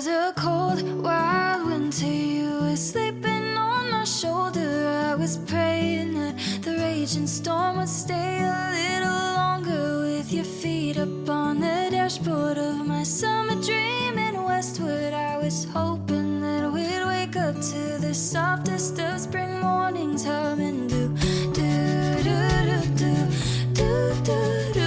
was a cold, wild winter. You were sleeping on my shoulder. I was praying that the raging storm would stay a little longer. With your feet up on the dashboard of my summer dream in Westwood, I was hoping that we'd wake up to the softest of spring mornings, humming do do do do do do do.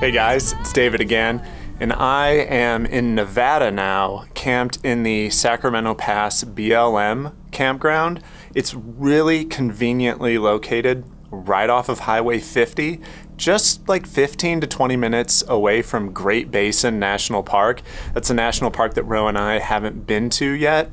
Hey guys, it's David again, and I am in Nevada now, camped in the Sacramento Pass BLM campground. It's really conveniently located right off of Highway 50, just like 15 to 20 minutes away from Great Basin National Park. That's a national park that Ro and I haven't been to yet.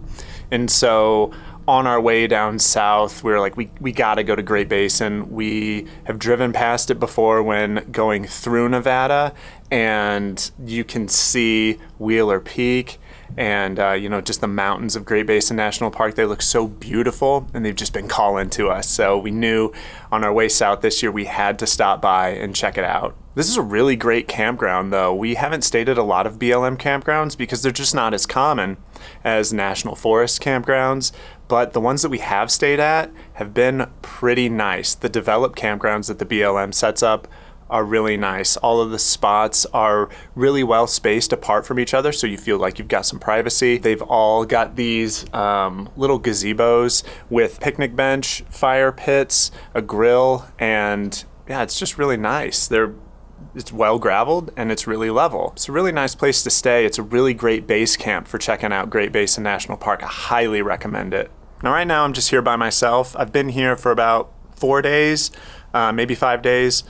And so on our way down south, we were like, we gotta go to Great Basin. We have driven past it before when going through Nevada, and you can see Wheeler Peak and just the mountains of Great Basin National Park. They look so beautiful, and they've just been calling to us. So we knew on our way south this year we had to stop by and check it out. This is a really great campground, though. We haven't stayed at a lot of BLM campgrounds because they're just not as common as national forest campgrounds, but the ones that we have stayed at have been pretty nice. The developed campgrounds that the BLM sets up are really nice. All of the spots are really well spaced apart from each other, so you feel like you've got some privacy. They've all got these little gazebos with picnic bench, fire pits, a grill, and yeah, it's just really nice. It's well graveled and it's really level. It's a really nice place to stay. It's a really great base camp for checking out Great Basin National Park. I highly recommend it. Now right now I'm just here by myself. I've been here for about 4 days, maybe 5 days,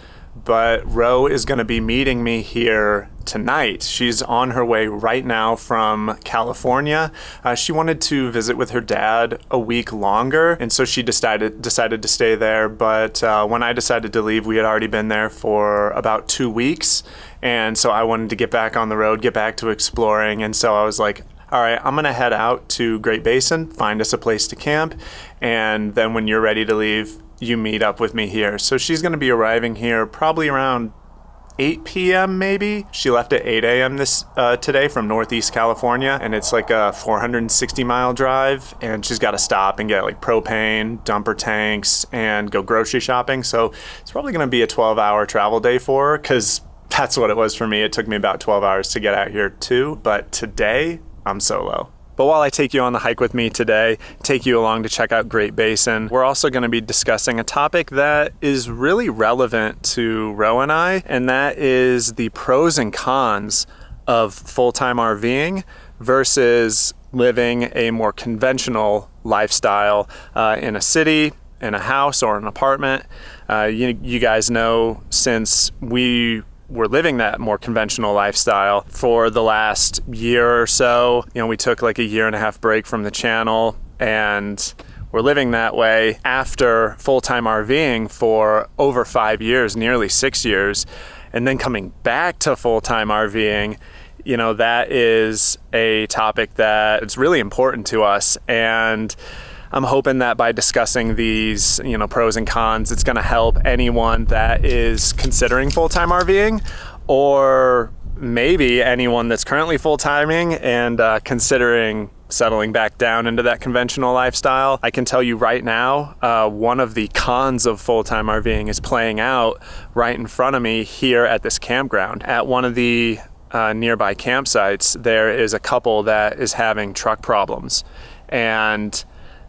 but Ro is gonna be meeting me here tonight. She's on her way right now from California. She wanted to visit with her dad a week longer, and so she decided to stay there. But when I decided to leave, we had already been there for about 2 weeks, and so I wanted to get back on the road, get back to exploring, and so I was like, all right, I'm gonna head out to Great Basin, find us a place to camp, and then when you're ready to leave, you meet up with me here. So she's gonna be arriving here probably around 8 p.m. maybe. She left at 8 a.m. today from Northeast California, and it's like a 460 mile drive, and she's got to stop and get like propane, dumper tanks, and go grocery shopping. So it's probably gonna be a 12-hour travel day for her, because that's what it was for me. It took me about 12 hours to get out here too, but today I'm solo. But while I take you on the hike with me today, take you along to check out Great Basin, we're also going to be discussing a topic that is really relevant to Ro and I, and that is the pros and cons of full-time RVing versus living a more conventional lifestyle in a city, in a house, or an apartment. You guys know, since we were living that more conventional lifestyle for the last year or so, we took like a 1.5 year break from the channel, and we're living that way after full-time RVing for over 5 years, nearly 6 years, and then coming back to full-time RVing. That is a topic that is really important to us, and I'm hoping that by discussing these, pros and cons, it's going to help anyone that is considering full-time RVing, or maybe anyone that's currently full-timing and considering settling back down into that conventional lifestyle. I can tell you right now, one of the cons of full-time RVing is playing out right in front of me here at this campground. At one of the nearby campsites, there is a couple that is having truck problems, and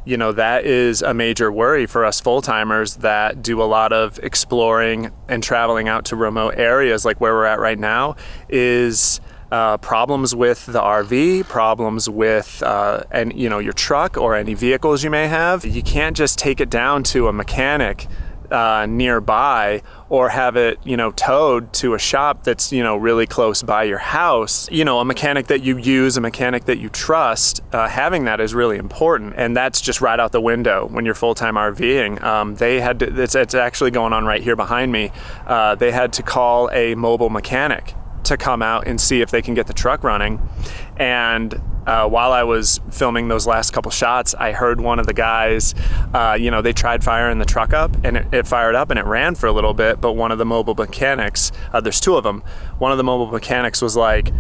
that is a major worry for us full-timers that do a lot of exploring and traveling out to remote areas like where we're at right now, is problems with the RV, problems with and your truck or any vehicles you may have, you can't just take it down to a mechanic nearby or have it towed to a shop that's really close by your house. A mechanic that you use, a mechanic that you trust, having that is really important, and that's just right out the window when you're full-time RVing. They had to, it's actually going on right here behind me. They had to call a mobile mechanic to come out and see if they can get the truck running. And while I was filming those last couple shots, I heard one of the guys, they tried firing the truck up, and it fired up and it ran for a little bit, but one of the mobile mechanics, there's two of them, one of the mobile mechanics was like,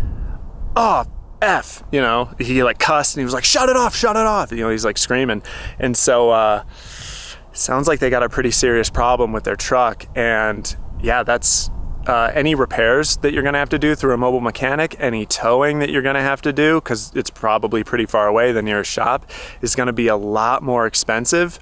"Oh, F," he like cussed and he was like, shut it off, he's like screaming. And so sounds like they got a pretty serious problem with their truck. And yeah, that's any repairs that you're going to have to do through a mobile mechanic, any towing that you're going to have to do, because it's probably pretty far away, the nearest shop, is going to be a lot more expensive.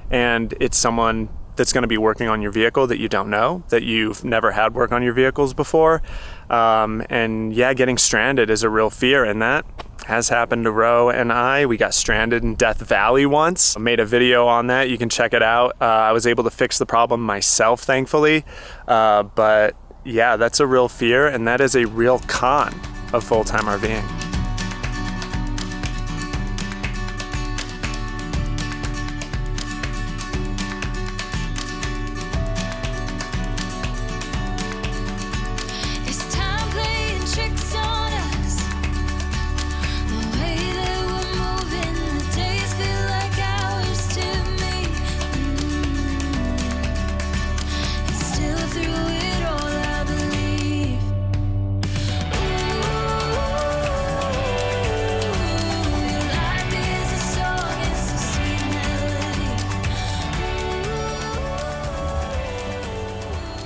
And it's someone that's going to be working on your vehicle that you don't know, that you've never had work on your vehicles before. And yeah, getting stranded is a real fear, and that has happened to Ro and I. We got stranded in Death Valley once. I made a video on that. You can check it out. I was able to fix the problem myself, thankfully. But yeah, that's a real fear, and that is a real con of full-time RVing. Is time playing tricks on us? The way that we're moving, the days feel like hours to me. And still through it all, I believe. Ooh, life is a song, it's a sweet melody.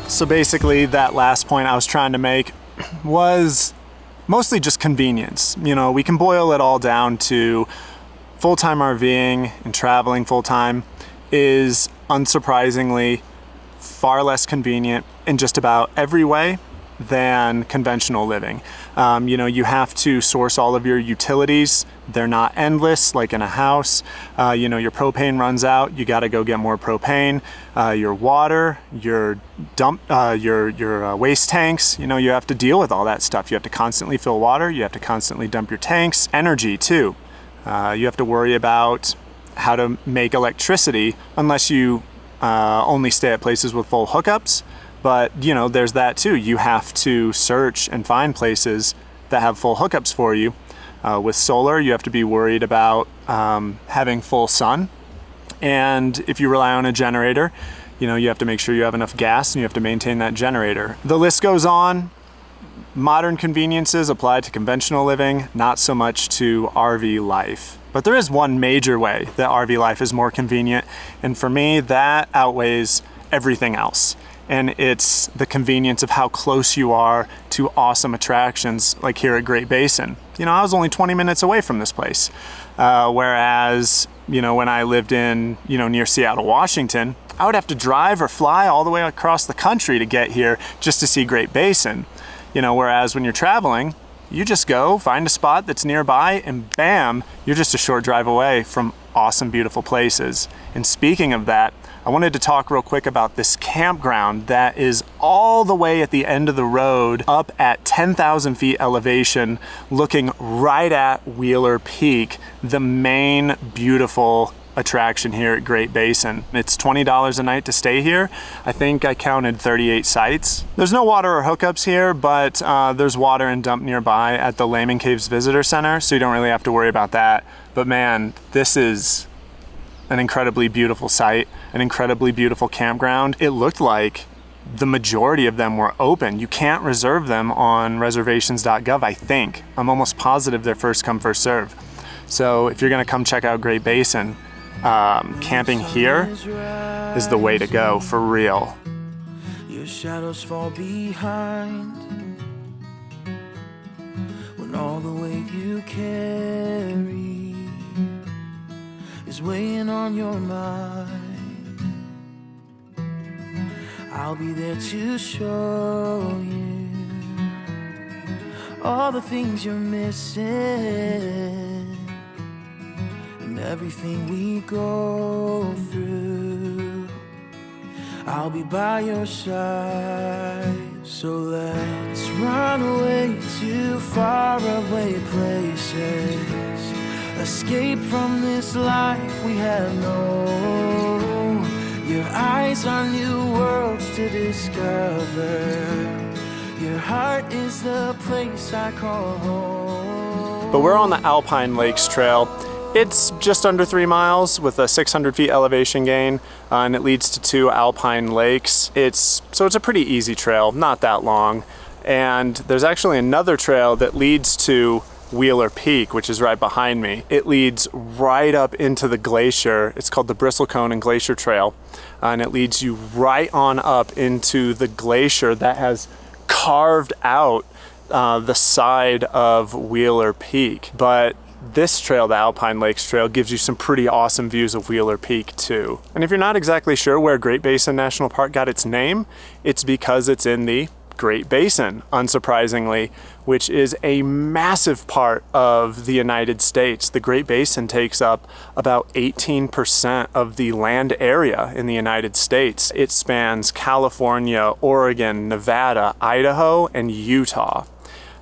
So basically, that last point I was trying to make was mostly just convenience. We can boil it all down to full-time RVing and traveling full-time is unsurprisingly far less convenient in just about every way than conventional living. You have to source all of your utilities. They're not endless like in a house. Your propane runs out, you got to go get more propane. Your water, your waste tanks, you have to deal with all that stuff. You have to constantly fill water, you have to constantly dump your tanks. Energy too. You have to worry about how to make electricity unless you only stay at places with full hookups. But there's that too. You have to search and find places that have full hookups for you. With solar, you have to be worried about having full sun. And if you rely on a generator, you have to make sure you have enough gas and you have to maintain that generator. The list goes on. Modern conveniences apply to conventional living, not so much to RV life. But there is one major way that RV life is more convenient, and for me, that outweighs everything else. And it's the convenience of how close you are to awesome attractions like here at Great Basin. I was only 20 minutes away from this place. Whereas, when I lived in, near Seattle, Washington, I would have to drive or fly all the way across the country to get here just to see Great Basin. Whereas when you're traveling, you just go find a spot that's nearby and bam, you're just a short drive away from awesome, beautiful places. And speaking of that, I wanted to talk real quick about this campground that is all the way at the end of the road up at 10,000 feet elevation, looking right at Wheeler Peak, the main beautiful attraction here at Great Basin. It's $20 a night to stay here. I think I counted 38 sites. There's no water or hookups here, but there's water and dump nearby at the Lehman Caves Visitor Center, so you don't really have to worry about that. But man, this is an incredibly beautiful site, an incredibly beautiful campground. It looked like the majority of them were open. You can't reserve them on reservations.gov, I think. I'm almost positive they're first come, first serve. So if you're gonna come check out Great Basin, camping here is the way to go, for real. Your shadows fall behind when all the weight you carry is weighing on your mind. I'll be there to show you all the things you're missing, and everything we go through. I'll be by your side. So let's run away to faraway places, escape from this life we have known. Your eyes are new worlds to discover. Your heart is the place I call home. But we're on the Alpine Lakes Trail. It's just under 3 miles with a 600 feet elevation gain, and it leads to 2 alpine lakes. So it's a pretty easy trail, not that long. And there's actually another trail that leads to Wheeler Peak, which is right behind me. It leads right up into the glacier. It's called the Bristlecone and Glacier Trail, and it leads you right on up into the glacier that has carved out the side of Wheeler Peak. But this trail, the Alpine Lakes Trail, gives you some pretty awesome views of Wheeler Peak too. And if you're not exactly sure where Great Basin National Park got its name, it's because it's in the Great Basin, unsurprisingly, which is a massive part of the United States. The Great Basin takes up about 18% of the land area in the United States. It spans California, Oregon, Nevada, Idaho, and Utah.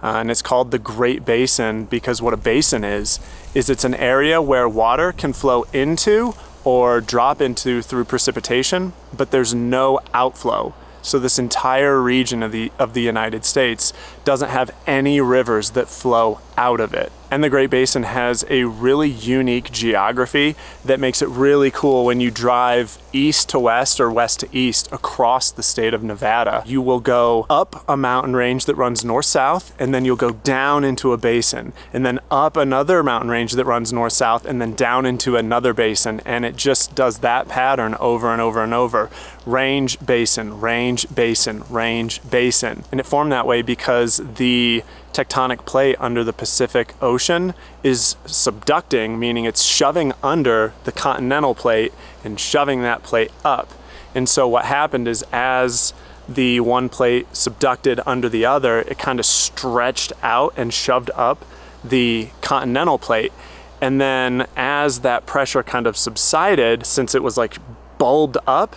And it's called the Great Basin because what a basin is it's an area where water can flow into or drop into through precipitation, but there's no outflow. So this entire region of the United States doesn't have any rivers that flow out of it. And the Great Basin has a really unique geography that makes it really cool when you drive east to west or west to east across the state of Nevada. You will go up a mountain range that runs north-south, and then you'll go down into a basin, and then up another mountain range that runs north-south, and then down into another basin. And it just does that pattern over and over and over. Range, basin, range, basin, range, basin. And it formed that way because the tectonic plate under the Pacific Ocean is subducting, meaning it's shoving under the continental plate and shoving that plate up. And so what happened is as the one plate subducted under the other, it kind of stretched out and shoved up the continental plate. And then as that pressure kind of subsided, since it was like bulbed up,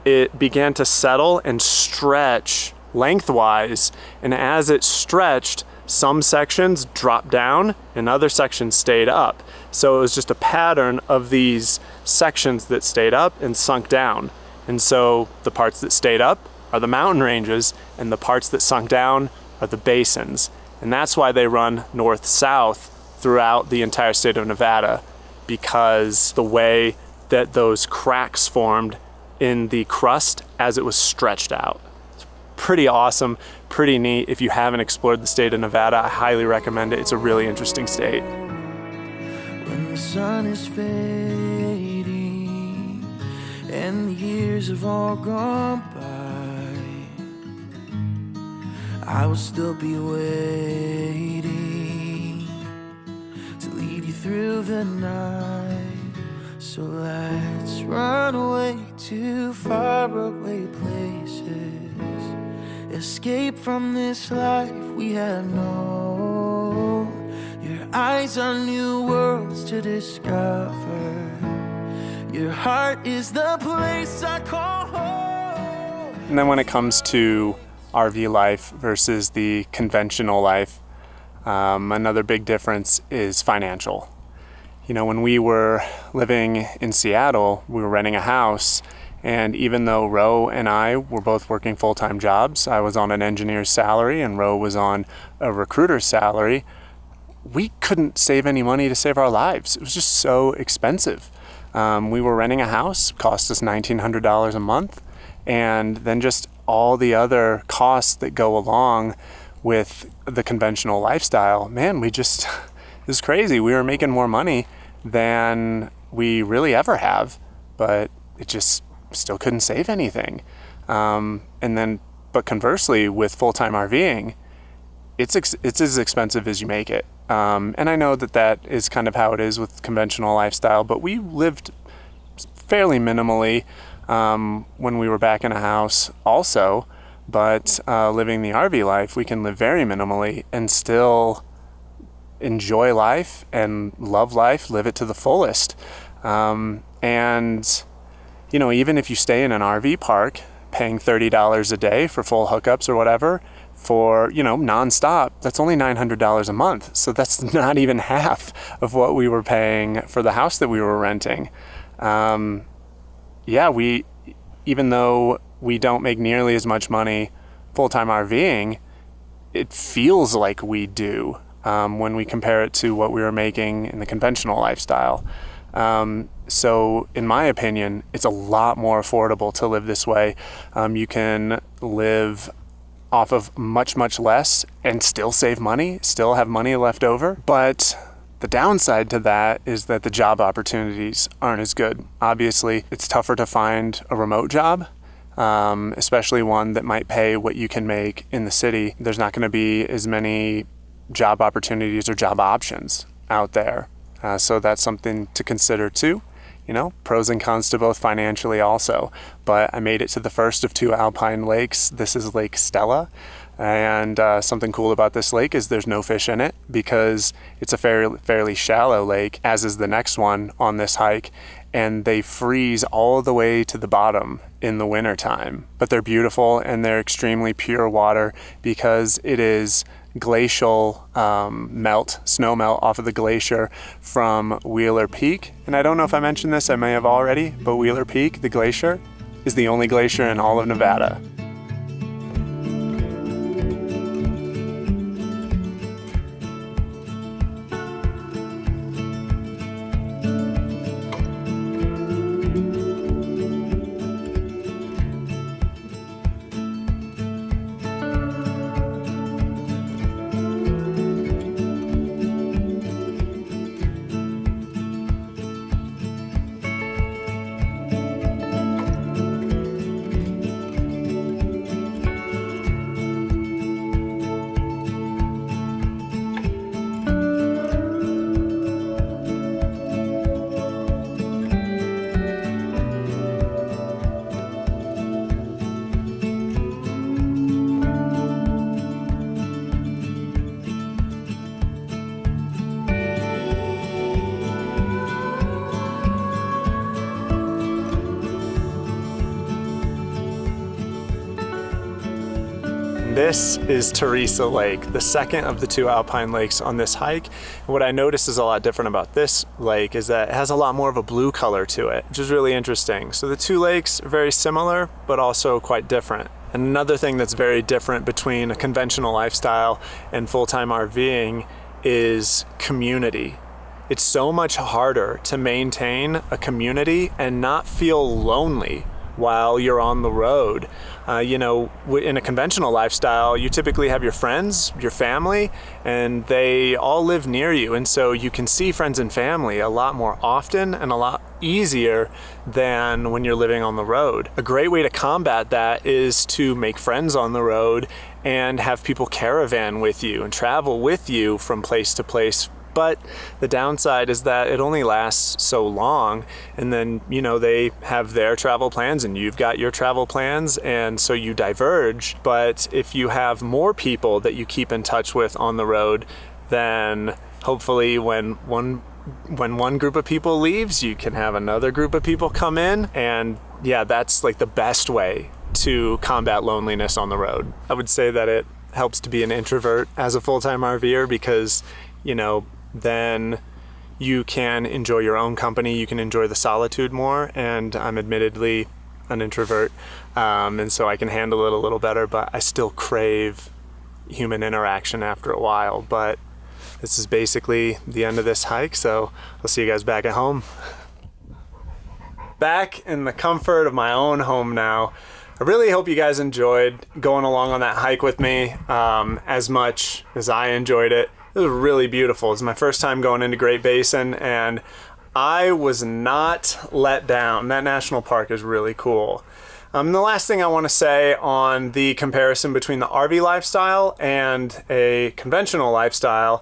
it began to settle and stretch lengthwise. And as it stretched, some sections dropped down and other sections stayed up. So it was just a pattern of these sections that stayed up and sunk down. And so the parts that stayed up are the mountain ranges, and the parts that sunk down are the basins. And that's why they run north-south throughout the entire state of Nevada, because the way that those cracks formed in the crust as it was stretched out. It's pretty awesome, pretty neat. If you haven't explored the state of Nevada, I highly recommend it. It's a really interesting state. When the sun is fading and the years have all gone by, I will still be waiting to lead you through the night. So let's run away to faraway places, escape from this life we have known. Your eyes are new worlds to discover. Your heart is the place I call home. And then when it comes to RV life versus the conventional life, another big difference is financial. You know, when we were living in Seattle, we were renting a house, and even though Ro and I were both working full-time jobs, I was on an engineer's salary and Ro was on a recruiter's salary, we couldn't save any money to save our lives. It was just so expensive. We were renting a house, cost us $1,900 a month, and then just all the other costs that go along with the conventional lifestyle. Man, it was crazy. We were making more money than we really ever have, but it just still couldn't save anything. But conversely, with full-time RVing, it's as expensive as you make it. And I know that is kind of how it is with conventional lifestyle, but we lived fairly minimally when we were back in a house also. But living the RV life, we can live very minimally and still enjoy life and love life, live it to the fullest. And, you know, even if you stay in an RV park, paying $30 a day for full hookups or whatever, for, you know, nonstop, that's only $900 a month. So that's not even half of what we were paying for the house that we were renting. Even though we don't make nearly as much money full-time RVing, it feels like we do when we compare it to what we were making in the conventional lifestyle. So in my opinion, it's a lot more affordable to live this way. You can live off of much, much less and still save money, still have money left over. But the downside to that is that the job opportunities aren't as good. Obviously, it's tougher to find a remote job, especially one that might pay what you can make in the city. There's not going to be as many job opportunities or job options out there. So that's something to consider too. You know, pros and cons to both financially also. But I made it to the first of 2 Alpine lakes. This is Lake Stella. And something cool about this lake is there's no fish in it because it's a fairly shallow lake, as is the next one on this hike. And they freeze all the way to the bottom in the wintertime. But they're beautiful and they're extremely pure water because it is glacial snow melt off of the glacier from Wheeler Peak. And I don't know if I mentioned this, I may have already, but Wheeler Peak, the glacier, is the only glacier in all of Nevada. This is Teresa Lake, the second of the 2 Alpine lakes on this hike. And what I noticed is a lot different about this lake is that it has a lot more of a blue color to it, which is really interesting. So the 2 lakes are very similar, but also quite different. And another thing that's very different between a conventional lifestyle and full-time RVing is community. It's so much harder to maintain a community and not feel lonely while you're on the road. In a conventional lifestyle, you typically have your friends, your family, and they all live near you. And so you can see friends and family a lot more often and a lot easier than when you're living on the road. A great way to combat that is to make friends on the road and have people caravan with you and travel with you from place to place. But the downside is that it only lasts so long, and then, they have their travel plans and you've got your travel plans, and so you diverge. But if you have more people that you keep in touch with on the road, then hopefully when one group of people leaves, you can have another group of people come in. And yeah, that's like the best way to combat loneliness on the road. I would say that it helps to be an introvert as a full-time RVer because, then you can enjoy your own company, you can enjoy the solitude more, and I'm admittedly an introvert, and so I can handle it a little better, but I still crave human interaction after a while. But this is basically the end of this hike, so I'll see you guys back at home. Back in the comfort of my own home now. I really hope you guys enjoyed going along on that hike with me as much as I enjoyed it. It was really beautiful. It's my first time going into Great Basin, and I was not let down. That national park is really cool. The last thing I want to say on the comparison between the RV lifestyle and a conventional lifestyle,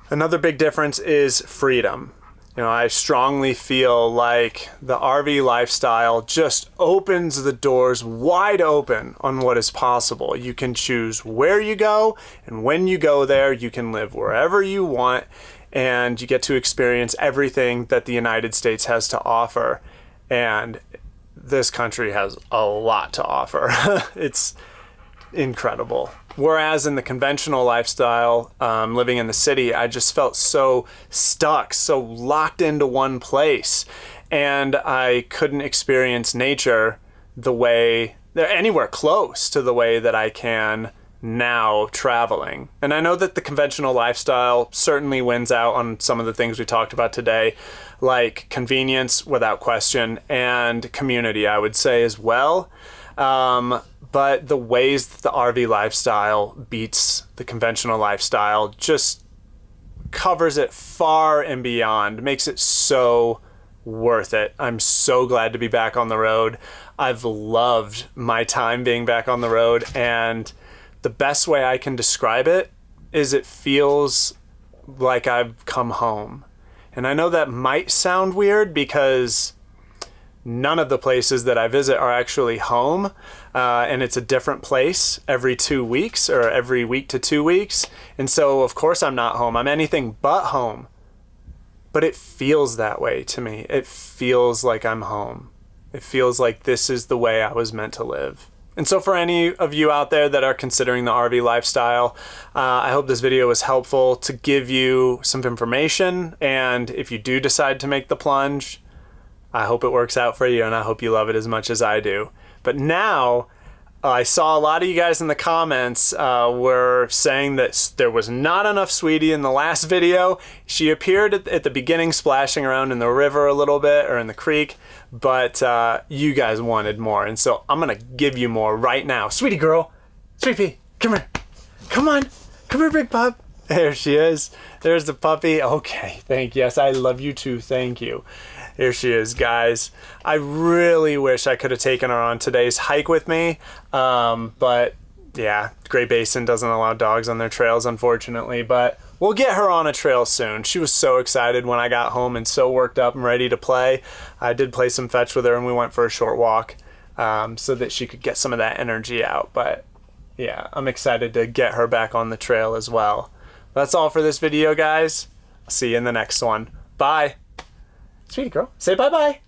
another big difference is freedom. You know, I strongly feel like the RV lifestyle just opens the doors wide open on what is possible. You can choose where you go, and when you go there, you can live wherever you want, and you get to experience everything that the United States has to offer. And this country has a lot to offer. It's incredible. Whereas in the conventional lifestyle, living in the city, I just felt so stuck, so locked into one place. And I couldn't experience nature the way, anywhere close to the way that I can now traveling. And I know that the conventional lifestyle certainly wins out on some of the things we talked about today, like convenience without question, and community, I would say as well. But the ways that the RV lifestyle beats the conventional lifestyle just covers it far and beyond, makes it so worth it. I'm so glad to be back on the road. I've loved my time being back on the road, and the best way I can describe it is it feels like I've come home. And I know that might sound weird because none of the places that I visit are actually home, and it's a different place every 2 weeks or every week to 2 weeks. And so, of course, I'm not home. I'm anything but home. But it feels that way to me. It feels like I'm home. It feels like this is the way I was meant to live. And so for any of you out there that are considering the RV lifestyle, I hope this video was helpful to give you some information. And if you do decide to make the plunge, I hope it works out for you, and I hope you love it as much as I do. But now, I saw a lot of you guys in the comments were saying that there was not enough Sweetie in the last video. She appeared at the beginning splashing around in the river a little bit, or in the creek, but you guys wanted more, and so I'm gonna give you more right now. Sweetie girl, Sweetie, come here. Come on, come here, big pup. There she is. There's the puppy. Okay, thank you. Yes, I love you too. Thank you. Here she is, guys. I really wish I could have taken her on today's hike with me, but yeah, Great Basin doesn't allow dogs on their trails, unfortunately, but we'll get her on a trail soon. She was so excited when I got home and so worked up and ready to play. I did play some fetch with her, and we went for a short walk so that she could get some of that energy out, but yeah, I'm excited to get her back on the trail as well. That's all for this video, guys. I'll see you in the next one. Bye. Sweetie girl, say bye-bye.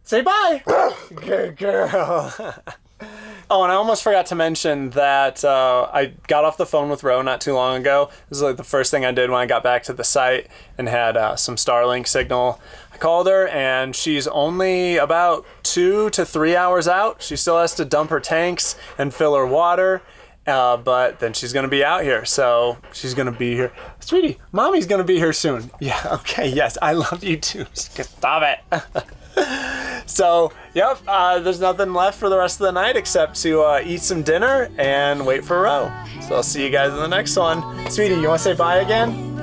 Say bye. Good girl. Oh, and I almost forgot to mention that I got off the phone with Ro not too long ago. This is like the first thing I did when I got back to the site and had some Starlink signal. I called her, and she's only about 2 to 3 hours out. She still has to dump her tanks and fill her water. But then she's going to be out here, so she's going to be here. Sweetie, Mommy's going to be here soon. Yeah, okay, yes, I love you too. Stop it. So, yep, there's nothing left for the rest of the night except to eat some dinner and wait for Ro. So I'll see you guys in the next one. Sweetie, you want to say bye again?